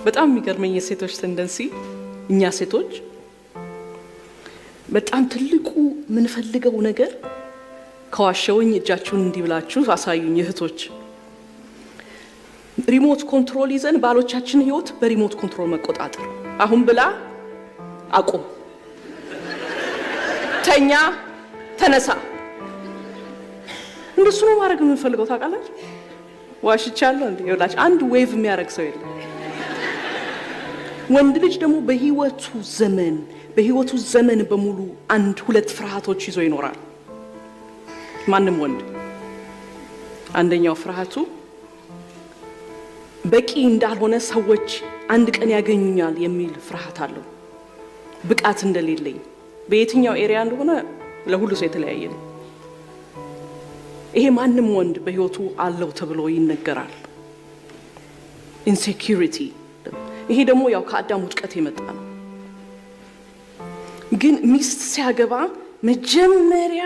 በጣም የሚገርመኝ የሴቶች ቴንደንሲ እኛ ሴቶች በጣም ትልቁ ምን ፈልገው ነገር ከዋሸውኝ እጃችሁን እንዲብላችሁ አሳዩኝ እህቶች ሪሞት ኮንትሮል ይዘን ባሎቻችን ህይወት በሪሞት ኮንትሮል መቆጣጠር አሁን ብላ አቁም ተኛ ተነሳ እንደሱ ነው ማድረግ ምን ፈልገው ታውቃላችሁ ዋሽቻለሁ እንዴ ይላችሁ አንድ ዌቭ የሚያረግ ሰው የለም ወንድ ልጅ ደግሞ በህይወቱ ዘመን በሙሉ አንድ ሁለት ፍርሃቶች ይዞ ይኖራል ማንንም ወንድ አንደኛው ፍርሃቱ በቂ እንዳልሆነ ሰዎች አንድ ቀን ያገኙኛል የሚል ፍርሃት አለው ብቃት እንደሌለኝ በየትኛው ኤሪያ እንደሆነ ለሁሉ ሰው የተለያየ ነው ይሄ ማንንም ወንድ በህይወቱ አለው ተብሎ ይነገራል ኢንሴኩሪቲ ይሄ ደግሞ ያው ከአዳም ውድቀት የመጣ ነው ግን ሚስት ሲያገባ መጀመሪያ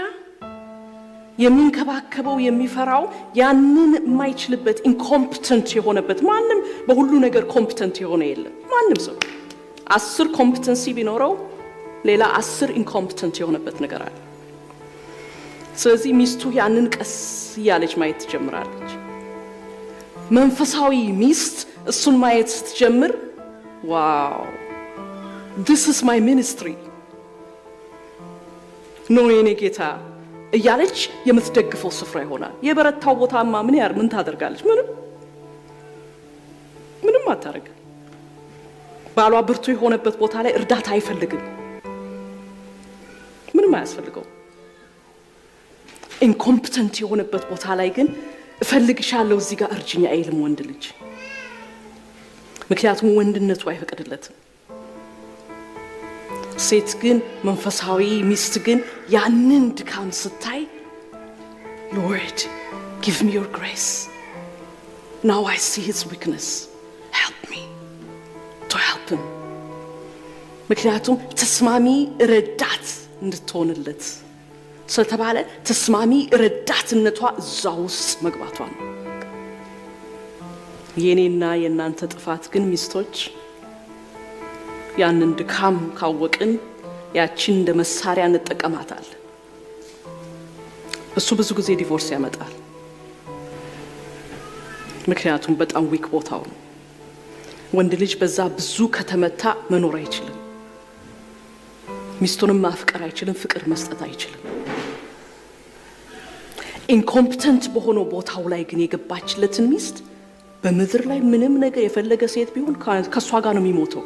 የሚንከባከበው የሚፈራው ያንን የማይችልበት ኢንኮምፒተንት የሆነበት ማንንም በሁሉ ነገር ኮምፒተንት የሆነ የለም ማንንም ሰው 10 ኮምፒተንሲ ቢኖረው ሌላ 10 ኢንኮምፒተንት የሆነበት ነገር አለ ስለዚህ ሚስቱ ያንን ቀስ ያለች ማየት ትጀምራለች መንፈሳዊ ሚስት እሱን ማየት ስትጀምር ዋው this is my ministry ነው የኔ ጌታ እያለች የምትደግፈው ስፍራ ይሆናል የበረታው ቦታማ ምን ታደርጋለች ምንም አታረግ ባሏ ብርቱ የሆነበት ቦታ ላይ እርዳታ አይፈልግም ምንም አያስፈልገው ኢንኮምፒተንት የሆነበት ቦታ ላይ ግን እፈልግሻለሁ እዚህ ጋር እርጅኛ አይልም ወንድ ልጅ ምክንያቱም ወንድነቱ አይፈቅድለትም ሴት ግን መንፈሳዊ ሚስት ግን ያንን ድካም ስታይ Lord give me your grace now I see his weakness help me to help him ምክንያቱም ተስማሚ ረዳት እንድትሆንለት ስለተባለ ተስማሚ ረዳትነቷ እዛው ውስጥ መግባቷ ነው የኔና የናንተ ጥፋት ግን ሚስቶች ያንን ድካም ካወቅን ያቺን እንደ መሳሪያ እንጠቀማታል እሱ ብዙ ጊዜ ዲቮርስ ያመጣል ምክንያቱም በጣም ዊክ ቦታው ነው ወንድ ልጅ በዛ ብዙ ከተመታ መኖር አይችልም ሚስቱንም ማፍቀር አይችልም ፍቅር መስጠት አይችልም ኢንኮምፒተንት በሆነው ቦታው ላይ ግን የገባችለትን ሚስት በምድር ላይ ምንም ነገር የፈለገ ሴት ቢሆን ከሷ ጋር ነው የሚሞተው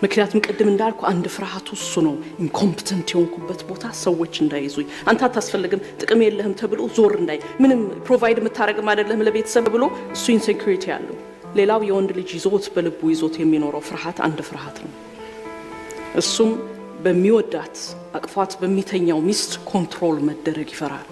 ምክንያቱም ቀደም እንዳልኩ አንድ ፍርሃቱ እሱ ነው ኢንኮምፒተንት የሆንኩበት ቦታ ሰዎች እንዳይዙኝ አንተ አታስፈልግም ጥቅም የለህም ተብሎ ዞር እንዳይ ምንም ፕሮቫይድ መታረግም አይደለም ለቤተሰብ ብሎ እሱ ኢንሴኩሪቲ ያለው ሌላው የወንድ ልጅ ይዞት በልቡ ይዞት የሚኖረው ፍርሃት አንድ ፍርሃት ነው እሱም በሚወዳት አቅፏት በሚተኛው ሚስት ኮንትሮል መደረግ ይፈራል